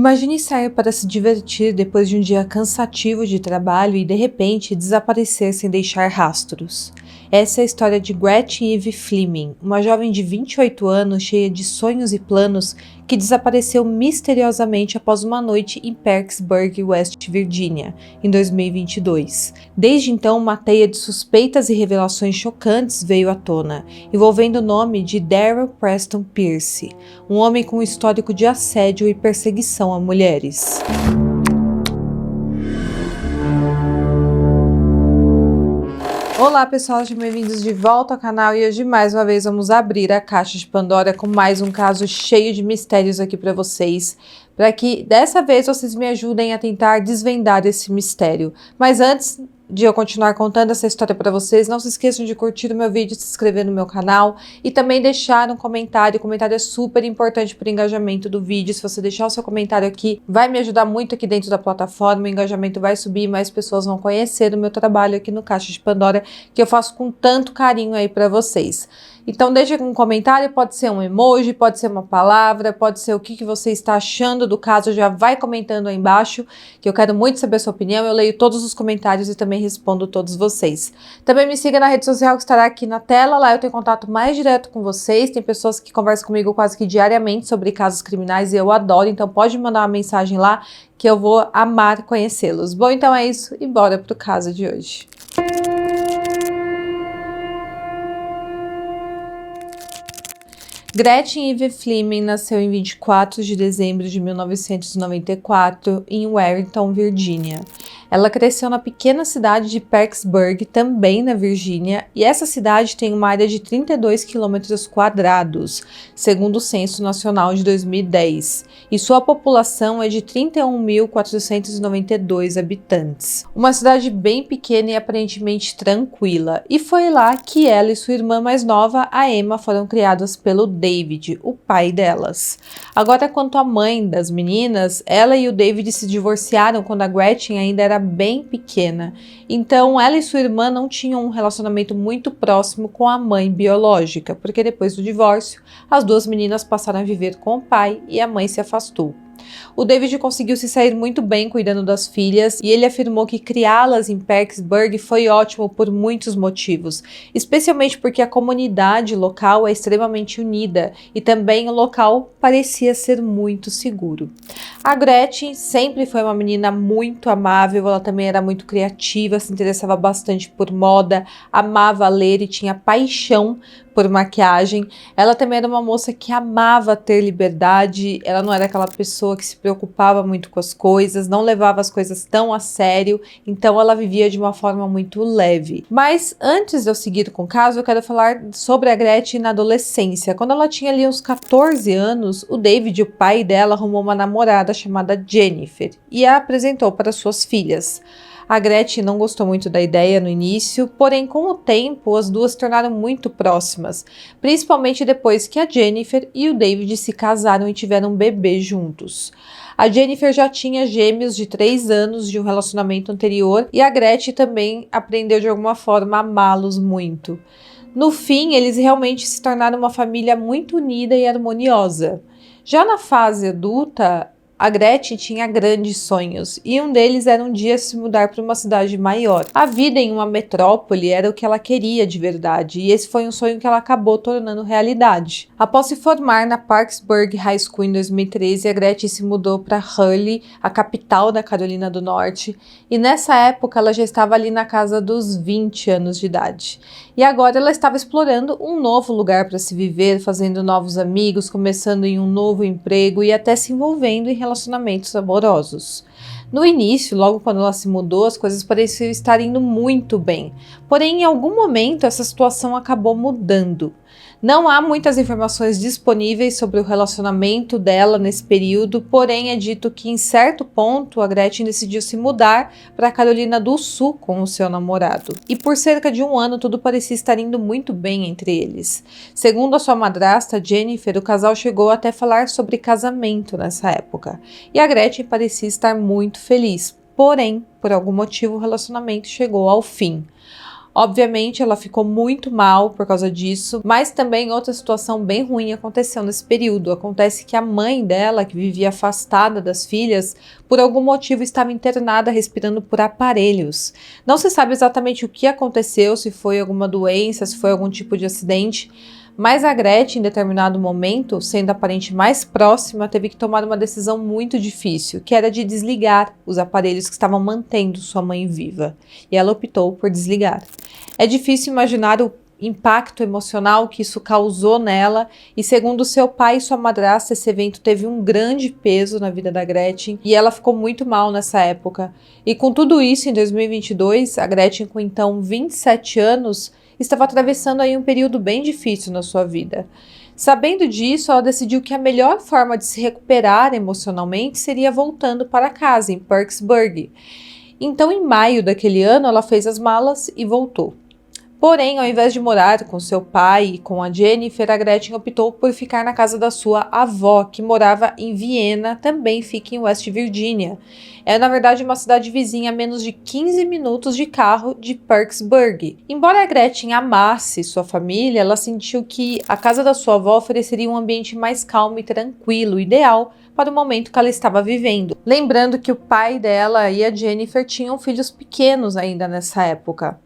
Imagine sair para se divertir depois de um dia cansativo de trabalho e de repente desaparecer sem deixar rastros. Essa é a história de Gretchen Eve Fleming, uma jovem de 28 anos cheia de sonhos e planos que desapareceu misteriosamente após uma noite em Parkersburg, West Virginia, em 2022. Desde então, uma teia de suspeitas e revelações chocantes veio à tona, envolvendo o nome de Daryl Preston Pierce, um homem com um histórico de assédio e perseguição a mulheres. Olá pessoal, sejam bem-vindos de volta ao canal e hoje mais uma vez vamos abrir a caixa de Pandora com mais um caso cheio de mistérios aqui para vocês, para que dessa vez vocês me ajudem a tentar desvendar esse mistério. Mas antes de eu continuar contando essa história para vocês, não se esqueçam de curtir o meu vídeo, se inscrever no meu canal e também deixar um comentário. O comentário é super importante para o engajamento do vídeo. Se você deixar o seu comentário aqui, vai me ajudar muito aqui dentro da plataforma, o engajamento vai subir, mais pessoas vão conhecer o meu trabalho aqui no Caixa de Pandora, que eu faço com tanto carinho aí para vocês. Então deixa um comentário, pode ser um emoji, pode ser uma palavra, pode ser o que você está achando do caso, já vai comentando aí embaixo, que eu quero muito saber a sua opinião, eu leio todos os comentários e também respondo todos vocês. Também me siga na rede social que estará aqui na tela, lá eu tenho contato mais direto com vocês, tem pessoas que conversam comigo quase que diariamente sobre casos criminais e eu adoro, então pode me mandar uma mensagem lá que eu vou amar conhecê-los. Bom, então é isso e bora pro caso de hoje. Gretchen Eve Fleming nasceu em 24 de dezembro de 1994 em Warrenton, Virgínia. Ela cresceu na pequena cidade de Parkersburg, também na Virgínia, e essa cidade tem uma área de 32 km², segundo o Censo Nacional de 2010, e sua população é de 31.492 habitantes. Uma cidade bem pequena e aparentemente tranquila, e foi lá que ela e sua irmã mais nova, a Emma, foram criadas pelo David, o pai delas. Agora, quanto à mãe das meninas, ela e o David se divorciaram quando a Gretchen ainda era bem pequena, então ela e sua irmã não tinham um relacionamento muito próximo com a mãe biológica, porque depois do divórcio, as duas meninas passaram a viver com o pai e a mãe se afastou. O David conseguiu se sair muito bem cuidando das filhas e ele afirmou que criá-las em Parkersburg foi ótimo por muitos motivos, especialmente porque a comunidade local é extremamente unida e também o local parecia ser muito seguro. A Gretchen sempre foi uma menina muito amável, ela também era muito criativa, se interessava bastante por moda, amava ler e tinha paixão por maquiagem. Ela também era uma moça que amava ter liberdade, ela não era aquela pessoa que se preocupava muito com as coisas, não levava as coisas tão a sério, então ela vivia de uma forma muito leve. Mas antes de eu seguir com o caso, eu quero falar sobre a Gretchen na adolescência. Quando ela tinha ali uns 14 anos, o David, o pai dela, arrumou uma namorada chamada Jennifer e a apresentou para suas filhas. A Gretchen não gostou muito da ideia no início, porém com o tempo as duas se tornaram muito próximas, principalmente depois que a Jennifer e o David se casaram e tiveram um bebê juntos. A Jennifer já tinha gêmeos de 3 anos de um relacionamento anterior e a Gretchen também aprendeu de alguma forma a amá-los muito. No fim, eles realmente se tornaram uma família muito unida e harmoniosa. Já na fase adulta, a Gretchen tinha grandes sonhos e um deles era um dia se mudar para uma cidade maior. A vida em uma metrópole era o que ela queria de verdade e esse foi um sonho que ela acabou tornando realidade. Após se formar na Parkersburg High School em 2013, a Gretchen se mudou para Raleigh, a capital da Carolina do Norte, e nessa época ela já estava ali na casa dos 20 anos de idade. E agora ela estava explorando um novo lugar para se viver, fazendo novos amigos, começando em um novo emprego e até se envolvendo em relacionamentos amorosos. No início, logo quando ela se mudou, as coisas pareciam estar indo muito bem. Porém, em algum momento, essa situação acabou mudando. Não há muitas informações disponíveis sobre o relacionamento dela nesse período, porém é dito que em certo ponto a Gretchen decidiu se mudar para a Carolina do Sul com o seu namorado. E por cerca de um ano tudo parecia estar indo muito bem entre eles. Segundo a sua madrasta, Jennifer, o casal chegou até falar sobre casamento nessa época. E a Gretchen parecia estar muito feliz, porém, por algum motivo o relacionamento chegou ao fim. Obviamente, ela ficou muito mal por causa disso, mas também outra situação bem ruim aconteceu nesse período. Acontece que a mãe dela, que vivia afastada das filhas, por algum motivo estava internada respirando por aparelhos. Não se sabe exatamente o que aconteceu, se foi alguma doença, se foi algum tipo de acidente, mas a Gretchen, em determinado momento, sendo a parente mais próxima, teve que tomar uma decisão muito difícil, que era de desligar os aparelhos que estavam mantendo sua mãe viva. E ela optou por desligar. É difícil imaginar o impacto emocional que isso causou nela, e segundo seu pai e sua madrasta, esse evento teve um grande peso na vida da Gretchen, e ela ficou muito mal nessa época. E com tudo isso, em 2022, a Gretchen, com então 27 anos, estava atravessando aí um período bem difícil na sua vida. Sabendo disso, ela decidiu que a melhor forma de se recuperar emocionalmente seria voltando para casa, em Parkersburg. Então, em maio daquele ano, ela fez as malas e voltou. Porém, ao invés de morar com seu pai e com a Jennifer, a Gretchen optou por ficar na casa da sua avó, que morava em Viena, também fica em West Virginia. É, na verdade, uma cidade vizinha a menos de 15 minutos de carro de Parkersburg. Embora a Gretchen amasse sua família, ela sentiu que a casa da sua avó ofereceria um ambiente mais calmo e tranquilo, ideal para o momento que ela estava vivendo. Lembrando que o pai dela e a Jennifer tinham filhos pequenos ainda nessa época.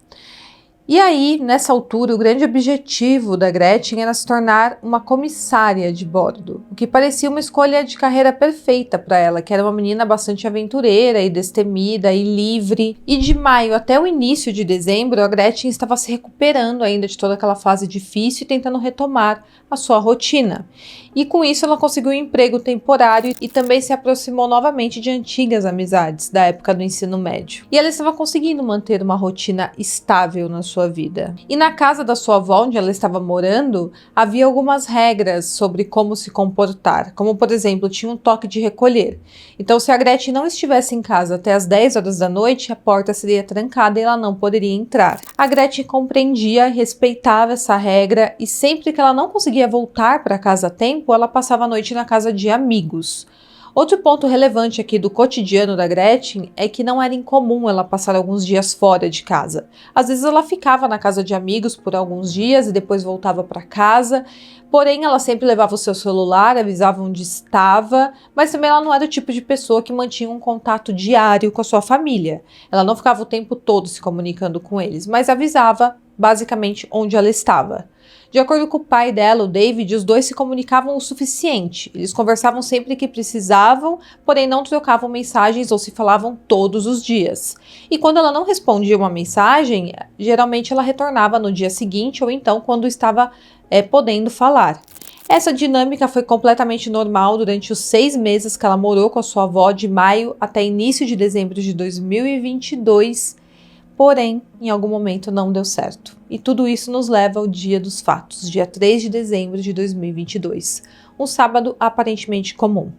E aí, nessa altura, o grande objetivo da Gretchen era se tornar uma comissária de bordo, o que parecia uma escolha de carreira perfeita para ela, que era uma menina bastante aventureira e destemida e livre. E de maio até o início de dezembro, a Gretchen estava se recuperando ainda de toda aquela fase difícil e tentando retomar a sua rotina. E com isso ela conseguiu um emprego temporário e também se aproximou novamente de antigas amizades da época do ensino médio. E ela estava conseguindo manter uma rotina estável na sua vida. E na casa da sua avó, onde ela estava morando, havia algumas regras sobre como se comportar, como por exemplo, tinha um toque de recolher. Então, se a Gretchen não estivesse em casa até as 10 horas da noite, a porta seria trancada e ela não poderia entrar. A Gretchen compreendia e respeitava essa regra, e sempre que ela não conseguia voltar para casa a tempo, ela passava a noite na casa de amigos. Outro ponto relevante aqui do cotidiano da Gretchen é que não era incomum ela passar alguns dias fora de casa. Às vezes ela ficava na casa de amigos por alguns dias e depois voltava para casa, porém ela sempre levava o seu celular, avisava onde estava, mas também ela não era o tipo de pessoa que mantinha um contato diário com a sua família. Ela não ficava o tempo todo se comunicando com eles, mas avisava basicamente onde ela estava. De acordo com o pai dela, o David, os dois se comunicavam o suficiente. Eles conversavam sempre que precisavam, porém não trocavam mensagens ou se falavam todos os dias. E quando ela não respondia uma mensagem, geralmente ela retornava no dia seguinte ou então quando estava podendo falar. Essa dinâmica foi completamente normal durante os 6 meses que ela morou com a sua avó, de maio até início de dezembro de 2022, porém, em algum momento não deu certo. E tudo isso nos leva ao dia dos fatos, dia 3 de dezembro de 2022, um sábado aparentemente comum.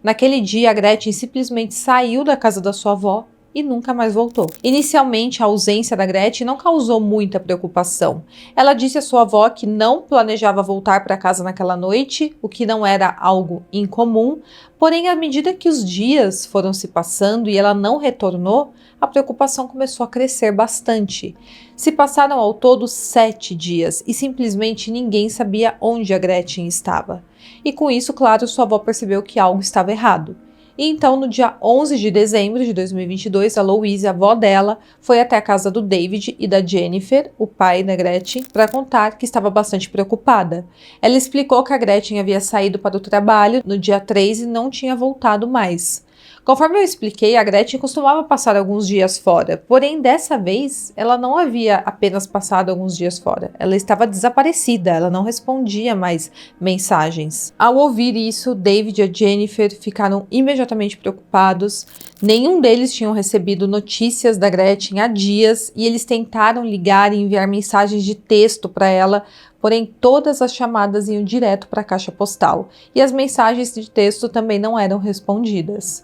Naquele dia, a Gretchen simplesmente saiu da casa da sua avó e nunca mais voltou. Inicialmente, a ausência da Gretchen não causou muita preocupação. Ela disse à sua avó que não planejava voltar para casa naquela noite, o que não era algo incomum, porém, à medida que os dias foram se passando e ela não retornou, a preocupação começou a crescer bastante. Se passaram ao todo 7 dias e simplesmente ninguém sabia onde a Gretchen estava. E com isso, claro, sua avó percebeu que algo estava errado. E então, no dia 11 de dezembro de 2022, a Louise, a avó dela, foi até a casa do David e da Jennifer, o pai da Gretchen, para contar que estava bastante preocupada. Ela explicou que a Gretchen havia saído para o trabalho no dia 3 e não tinha voltado mais. Conforme eu expliquei, a Gretchen costumava passar alguns dias fora, porém dessa vez ela não havia apenas passado alguns dias fora, ela estava desaparecida, ela não respondia mais mensagens. Ao ouvir isso, David e a Jennifer ficaram imediatamente preocupados. Nenhum deles tinham recebido notícias da Gretchen há dias e eles tentaram ligar e enviar mensagens de texto para ela, porém todas as chamadas iam direto para a caixa postal e as mensagens de texto também não eram respondidas.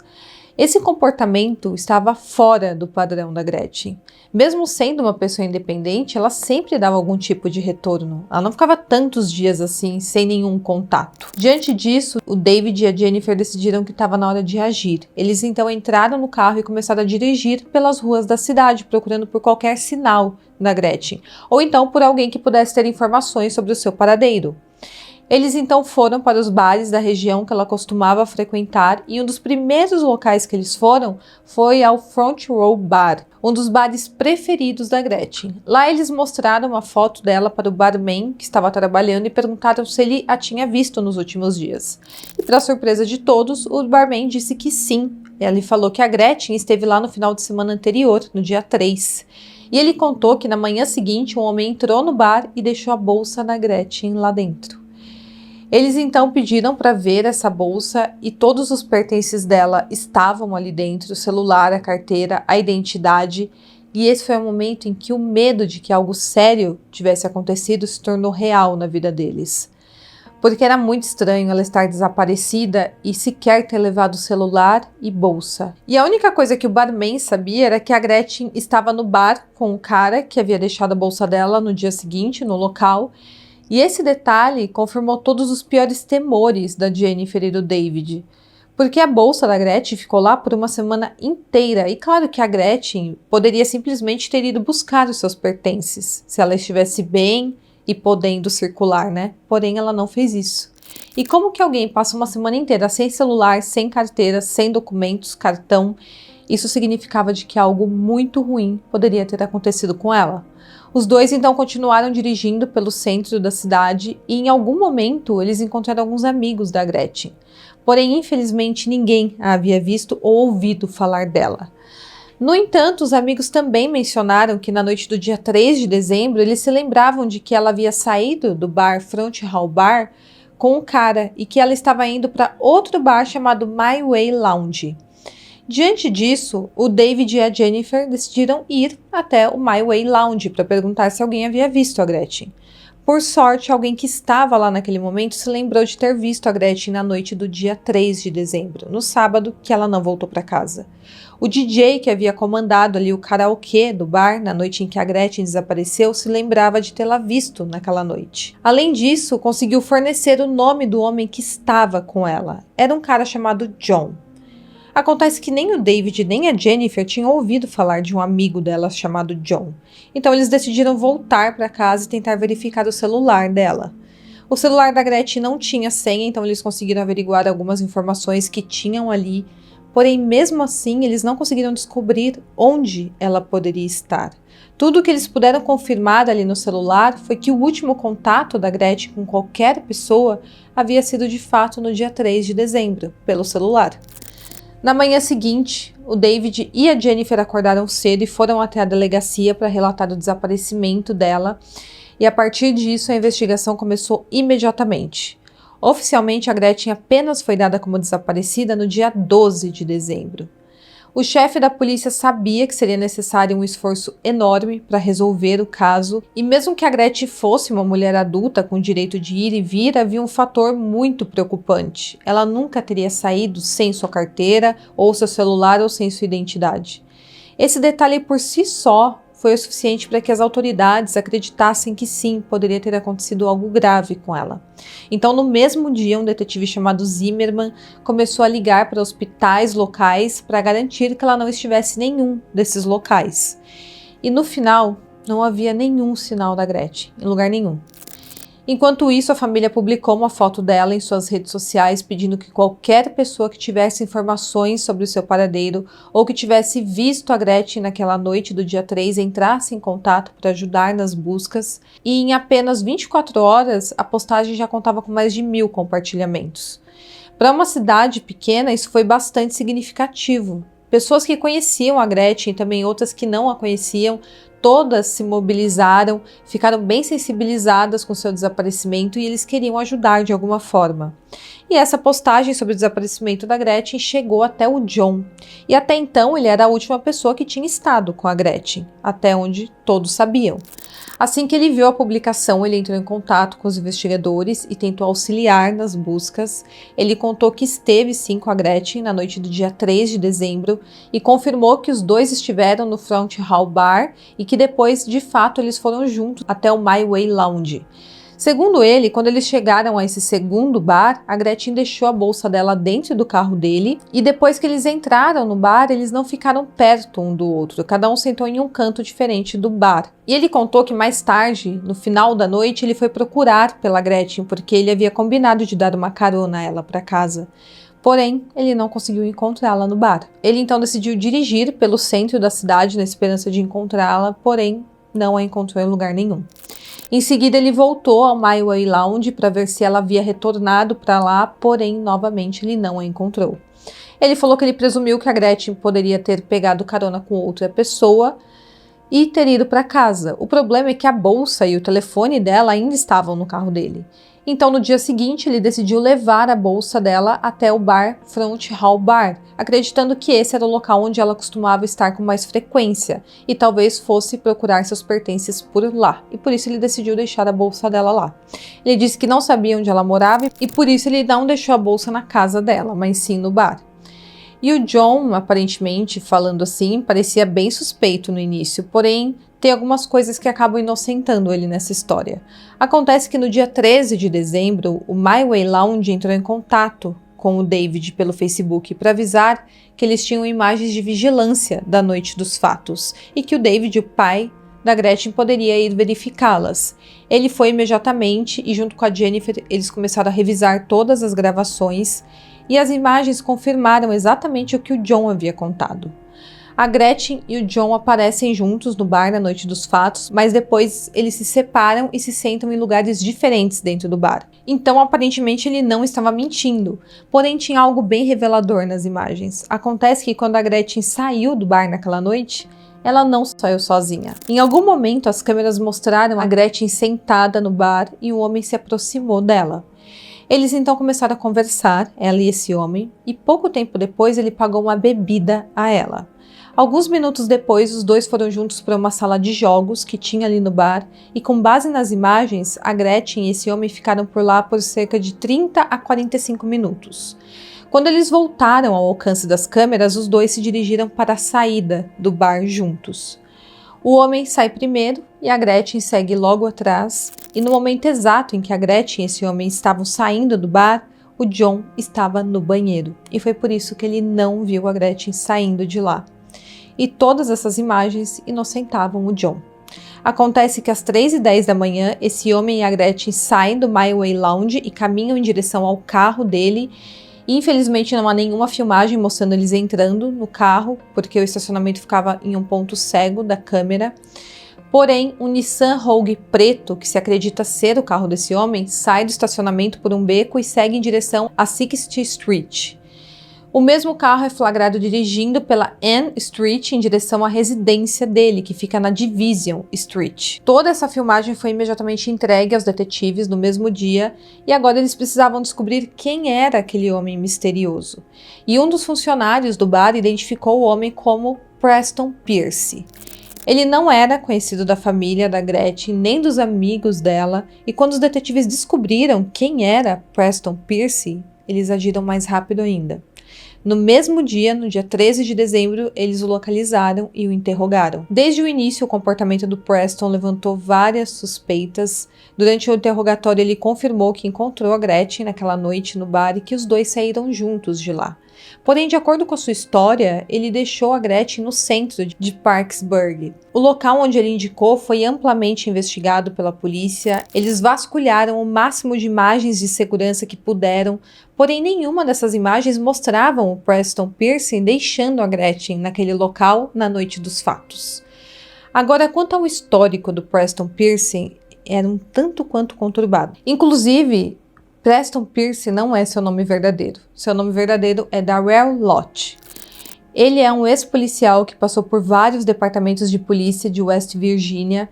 Esse comportamento estava fora do padrão da Gretchen. Mesmo sendo uma pessoa independente, ela sempre dava algum tipo de retorno. Ela não ficava tantos dias assim, sem nenhum contato. Diante disso, o David e a Jennifer decidiram que estava na hora de agir. Eles então entraram no carro e começaram a dirigir pelas ruas da cidade, procurando por qualquer sinal da Gretchen, ou então por alguém que pudesse ter informações sobre o seu paradeiro. Eles então foram para os bares da região que ela costumava frequentar e um dos primeiros locais que eles foram foi ao Front Row Bar, um dos bares preferidos da Gretchen. Lá eles mostraram uma foto dela para o barman que estava trabalhando e perguntaram se ele a tinha visto nos últimos dias. E para surpresa de todos, o barman disse que sim. Ele falou que a Gretchen esteve lá no final de semana anterior, no dia 3. E ele contou que na manhã seguinte um homem entrou no bar e deixou a bolsa da Gretchen lá dentro. Eles então pediram para ver essa bolsa e todos os pertences dela estavam ali dentro, o celular, a carteira, a identidade. E esse foi o momento em que o medo de que algo sério tivesse acontecido se tornou real na vida deles. Porque era muito estranho ela estar desaparecida e sequer ter levado celular e bolsa. E a única coisa que o barman sabia era que a Gretchen estava no bar com o cara que havia deixado a bolsa dela no dia seguinte, no local. E esse detalhe confirmou todos os piores temores da Jennifer e do David, porque a bolsa da Gretchen ficou lá por uma semana inteira, e claro que a Gretchen poderia simplesmente ter ido buscar os seus pertences, se ela estivesse bem e podendo circular, né? Porém, ela não fez isso. E como que alguém passa uma semana inteira sem celular, sem carteira, sem documentos, cartão? Isso significava de que algo muito ruim poderia ter acontecido com ela. Os dois então continuaram dirigindo pelo centro da cidade e em algum momento eles encontraram alguns amigos da Gretchen. Porém, infelizmente, ninguém a havia visto ou ouvido falar dela. No entanto, os amigos também mencionaram que na noite do dia 3 de dezembro eles se lembravam de que ela havia saído do bar Front Hall Bar com um cara e que ela estava indo para outro bar chamado My Way Lounge. Diante disso, o David e a Jennifer decidiram ir até o My Way Lounge para perguntar se alguém havia visto a Gretchen. Por sorte, alguém que estava lá naquele momento se lembrou de ter visto a Gretchen na noite do dia 3 de dezembro, no sábado que ela não voltou para casa. O DJ que havia comandado ali o karaokê do bar na noite em que a Gretchen desapareceu se lembrava de tê-la visto naquela noite. Além disso, conseguiu fornecer o nome do homem que estava com ela. Era um cara chamado John. Acontece que nem o David nem a Jennifer tinham ouvido falar de um amigo dela chamado John. Então eles decidiram voltar para casa e tentar verificar o celular dela. O celular da Gretchen não tinha senha, então eles conseguiram averiguar algumas informações que tinham ali. Porém, mesmo assim, eles não conseguiram descobrir onde ela poderia estar. Tudo o que eles puderam confirmar ali no celular foi que o último contato da Gretchen com qualquer pessoa havia sido de fato no dia 3 de dezembro, pelo celular. Na manhã seguinte, o David e a Jennifer acordaram cedo e foram até a delegacia para relatar o desaparecimento dela, e a partir disso a investigação começou imediatamente. Oficialmente, a Gretchen apenas foi dada como desaparecida no dia 12 de dezembro. O chefe da polícia sabia que seria necessário um esforço enorme para resolver o caso, e mesmo que a Gretchen fosse uma mulher adulta com direito de ir e vir, havia um fator muito preocupante. Ela nunca teria saído sem sua carteira, ou seu celular, ou sem sua identidade. Esse detalhe por si só foi o suficiente para que as autoridades acreditassem que sim, poderia ter acontecido algo grave com ela. Então, no mesmo dia, um detetive chamado Zimmerman começou a ligar para hospitais locais para garantir que ela não estivesse em nenhum desses locais. E no final, não havia nenhum sinal da Gretchen, em lugar nenhum. Enquanto isso, a família publicou uma foto dela em suas redes sociais pedindo que qualquer pessoa que tivesse informações sobre o seu paradeiro ou que tivesse visto a Gretchen naquela noite do dia 3 entrasse em contato para ajudar nas buscas, e em apenas 24 horas a postagem já contava com mais de 1.000 compartilhamentos. Para uma cidade pequena, isso foi bastante significativo. Pessoas que conheciam a Gretchen e também outras que não a conheciam, todas se mobilizaram, ficaram bem sensibilizadas com seu desaparecimento e eles queriam ajudar de alguma forma. E essa postagem sobre o desaparecimento da Gretchen chegou até o John. E até então ele era a última pessoa que tinha estado com a Gretchen, até onde todos sabiam. Assim que ele viu a publicação, ele entrou em contato com os investigadores e tentou auxiliar nas buscas. Ele contou que esteve sim com a Gretchen na noite do dia 3 de dezembro e confirmou que os dois estiveram no Front Hall Bar e que depois, de fato, eles foram juntos até o My Way Lounge. Segundo ele, quando eles chegaram a esse segundo bar, a Gretchen deixou a bolsa dela dentro do carro dele e depois que eles entraram no bar, eles não ficaram perto um do outro, cada um sentou em um canto diferente do bar. E ele contou que mais tarde, no final da noite, ele foi procurar pela Gretchen porque ele havia combinado de dar uma carona a ela para casa. Porém, ele não conseguiu encontrá-la no bar. Ele então decidiu dirigir pelo centro da cidade na esperança de encontrá-la, porém não a encontrou em lugar nenhum. Em seguida, ele voltou ao My Way Lounge para ver se ela havia retornado para lá, porém, novamente, ele não a encontrou. Ele falou que ele presumiu que a Gretchen poderia ter pegado carona com outra pessoa e ter ido para casa. O problema é que a bolsa e o telefone dela ainda estavam no carro dele. Então, no dia seguinte, ele decidiu levar a bolsa dela até o bar Front Hall Bar, acreditando que esse era o local onde ela costumava estar com mais frequência e talvez fosse procurar seus pertences por lá. E por isso ele decidiu deixar a bolsa dela lá. Ele disse que não sabia onde ela morava e por isso ele não deixou a bolsa na casa dela, mas sim no bar. E o John, aparentemente, falando assim, parecia bem suspeito no início, porém tem algumas coisas que acabam inocentando ele nessa história. Acontece que no dia 13 de dezembro, o My Way Lounge entrou em contato com o David pelo Facebook para avisar que eles tinham imagens de vigilância da noite dos fatos e que o David, o pai da Gretchen, poderia ir verificá-las. Ele foi imediatamente e junto com a Jennifer eles começaram a revisar todas as gravações e as imagens confirmaram exatamente o que o John havia contado. A Gretchen e o John aparecem juntos no bar na noite dos fatos, mas depois eles se separam e se sentam em lugares diferentes dentro do bar. Então, aparentemente, ele não estava mentindo, porém tinha algo bem revelador nas imagens. Acontece que quando a Gretchen saiu do bar naquela noite, ela não saiu sozinha. Em algum momento, as câmeras mostraram a Gretchen sentada no bar e um homem se aproximou dela. Eles então começaram a conversar, ela e esse homem, e pouco tempo depois ele pagou uma bebida a ela. Alguns minutos depois, os dois foram juntos para uma sala de jogos que tinha ali no bar e com base nas imagens, a Gretchen e esse homem ficaram por lá por cerca de 30 a 45 minutos. Quando eles voltaram ao alcance das câmeras, os dois se dirigiram para a saída do bar juntos. O homem sai primeiro e a Gretchen segue logo atrás e no momento exato em que a Gretchen e esse homem estavam saindo do bar, o John estava no banheiro e foi por isso que ele não viu a Gretchen saindo de lá. E todas essas imagens inocentavam o John. Acontece que às 3h10 da manhã, esse homem e a Gretchen saem do My Way Lounge e caminham em direção ao carro dele. E, infelizmente não há nenhuma filmagem mostrando eles entrando no carro, porque o estacionamento ficava em um ponto cego da câmera. Porém, um Nissan Rogue preto, que se acredita ser o carro desse homem, sai do estacionamento por um beco e segue em direção a 60th Street. O mesmo carro é flagrado dirigindo pela Ann Street em direção à residência dele, que fica na Division Street. Toda essa filmagem foi imediatamente entregue aos detetives no mesmo dia e agora eles precisavam descobrir quem era aquele homem misterioso. E um dos funcionários do bar identificou o homem como Preston Pierce. Ele não era conhecido da família da Gretchen, nem dos amigos dela, e quando os detetives descobriram quem era Preston Pierce, eles agiram mais rápido ainda. No mesmo dia, no dia 13 de dezembro, eles o localizaram e o interrogaram. Desde o início, o comportamento do Preston levantou várias suspeitas. Durante o interrogatório, ele confirmou que encontrou a Gretchen naquela noite no bar e que os dois saíram juntos de lá. Porém, de acordo com a sua história, ele deixou a Gretchen no centro de Parkersburg. O local onde ele indicou foi amplamente investigado pela polícia. Eles vasculharam o máximo de imagens de segurança que puderam, porém nenhuma dessas imagens mostravam o Preston Pierce deixando a Gretchen naquele local na noite dos fatos. Agora, quanto ao histórico do Preston Pierce, era um tanto quanto conturbado. Inclusive, Preston Pierce não é seu nome verdadeiro. Seu nome verdadeiro é Darrell Lott. Ele é um ex-policial que passou por vários departamentos de polícia de West Virginia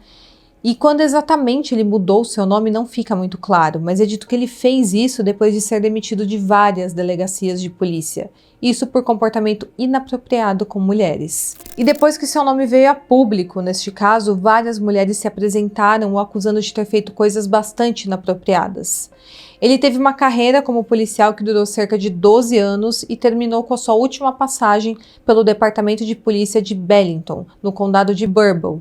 E quando exatamente ele mudou seu nome não fica muito claro, mas é dito que ele fez isso depois de ser demitido de várias delegacias de polícia. Isso por comportamento inapropriado com mulheres. E depois que seu nome veio a público, neste caso, várias mulheres se apresentaram o acusando de ter feito coisas bastante inapropriadas. Ele teve uma carreira como policial que durou cerca de 12 anos e terminou com a sua última passagem pelo Departamento de Polícia de Bellington, no condado de Bourbon.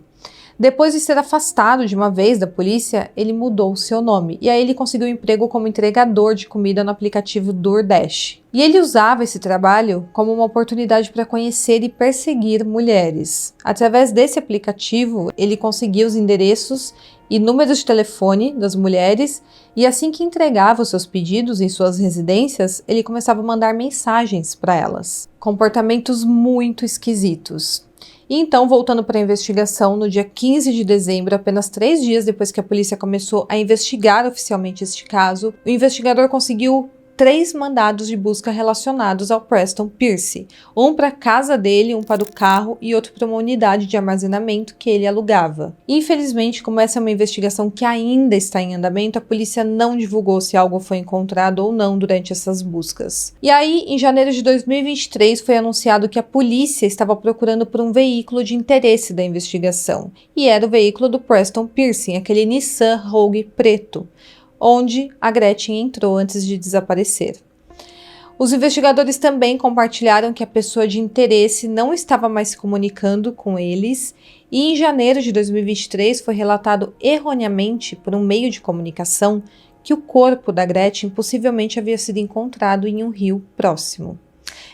Depois de ser afastado de uma vez da polícia, ele mudou seu nome e aí ele conseguiu um emprego como entregador de comida no aplicativo DoorDash. E ele usava esse trabalho como uma oportunidade para conhecer e perseguir mulheres. Através desse aplicativo, ele conseguia os endereços e números de telefone das mulheres e assim que entregava os seus pedidos em suas residências, ele começava a mandar mensagens para elas. Comportamentos muito esquisitos. E então, voltando para a investigação, no dia 15 de dezembro, apenas 3 dias depois que a polícia começou a investigar oficialmente este caso, o investigador conseguiu 3 mandados de busca relacionados ao Preston Pierce, um para a casa dele, um para o carro e outro para uma unidade de armazenamento que ele alugava. Infelizmente, como essa é uma investigação que ainda está em andamento, a polícia não divulgou se algo foi encontrado ou não durante essas buscas. E aí, em janeiro de 2023, foi anunciado que a polícia estava procurando por um veículo de interesse da investigação, e era o veículo do Preston Pierce, aquele Nissan Rogue preto, onde a Gretchen entrou antes de desaparecer. Os investigadores também compartilharam que a pessoa de interesse não estava mais se comunicando com eles e em janeiro de 2023 foi relatado erroneamente por um meio de comunicação que o corpo da Gretchen possivelmente havia sido encontrado em um rio próximo.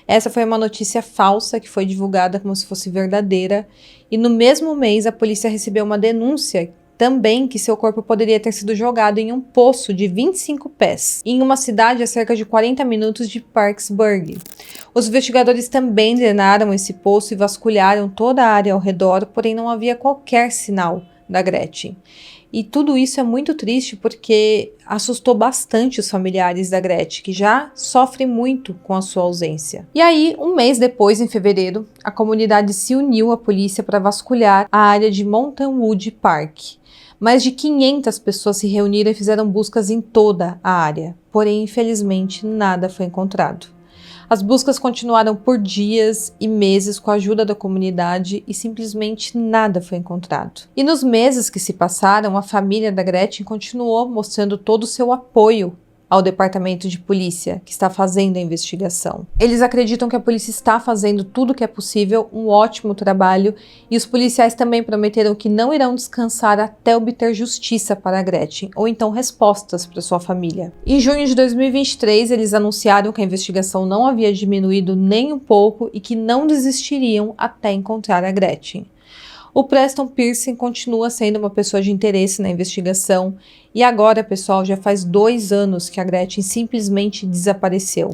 Essa foi uma notícia falsa que foi divulgada como se fosse verdadeira e no mesmo mês a polícia recebeu uma denúncia também que seu corpo poderia ter sido jogado em um poço de 25 pés, em uma cidade a cerca de 40 minutos de Parkersburg. Os investigadores também drenaram esse poço e vasculharam toda a área ao redor, porém não havia qualquer sinal da Gretchen. E tudo isso é muito triste porque assustou bastante os familiares da Gretchen, que já sofrem muito com a sua ausência. E aí, um mês depois, em fevereiro, a comunidade se uniu à polícia para vasculhar a área de Mountainwood Park. Mais de 500 pessoas se reuniram e fizeram buscas em toda a área, porém, infelizmente, nada foi encontrado. As buscas continuaram por dias e meses com a ajuda da comunidade e simplesmente nada foi encontrado. E nos meses que se passaram, a família da Gretchen continuou mostrando todo o seu apoio ao departamento de polícia que está fazendo a investigação. Eles acreditam que a polícia está fazendo tudo o que é possível, um ótimo trabalho, e os policiais também prometeram que não irão descansar até obter justiça para a Gretchen, ou então respostas para sua família. Em junho de 2023, eles anunciaram que a investigação não havia diminuído nem um pouco e que não desistiriam até encontrar a Gretchen. O Preston Pierce continua sendo uma pessoa de interesse na investigação e agora, pessoal, já faz 2 anos que a Gretchen simplesmente desapareceu.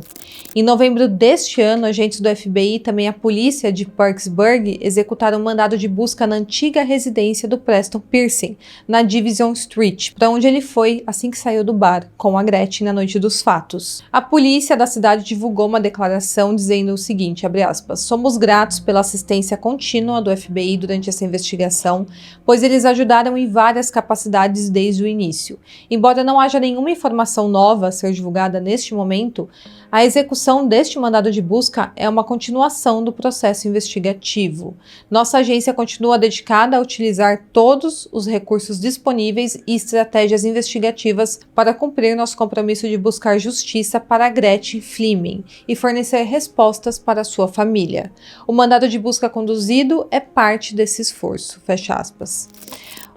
Em novembro deste ano, agentes do FBI e também a polícia de Parkersburg executaram um mandado de busca na antiga residência do Preston Pierce, na Division Street, para onde ele foi assim que saiu do bar com a Gretchen na noite dos fatos. A polícia da cidade divulgou uma declaração dizendo o seguinte, abre aspas, "Somos gratos pela assistência contínua do FBI durante essa investigação, pois eles ajudaram em várias capacidades desde o início. Embora não haja nenhuma informação nova a ser divulgada neste momento, a execução deste mandado de busca é uma continuação do processo investigativo. Nossa agência continua dedicada a utilizar todos os recursos disponíveis e estratégias investigativas para cumprir nosso compromisso de buscar justiça para Gretchen Fleming e fornecer respostas para sua família. O mandado de busca conduzido é parte desse esforço." Fecha aspas.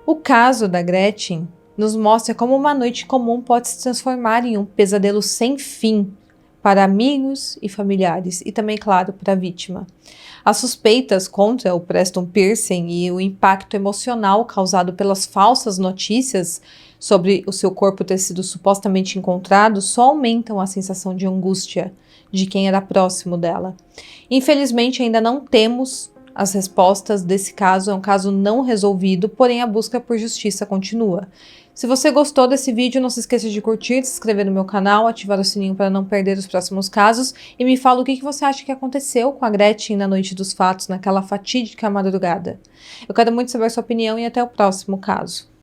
O caso da Gretchen nos mostra como uma noite comum pode se transformar em um pesadelo sem fim para amigos e familiares e também, claro, para a vítima. As suspeitas contra o Preston Pierce e o impacto emocional causado pelas falsas notícias sobre o seu corpo ter sido supostamente encontrado só aumentam a sensação de angústia de quem era próximo dela. Infelizmente, ainda não temos as respostas desse caso, é um caso não resolvido, porém a busca por justiça continua. Se você gostou desse vídeo, não se esqueça de curtir, se inscrever no meu canal, ativar o sininho para não perder os próximos casos e me fala o que você acha que aconteceu com a Gretchen na noite dos fatos, naquela fatídica madrugada. Eu quero muito saber a sua opinião e até o próximo caso.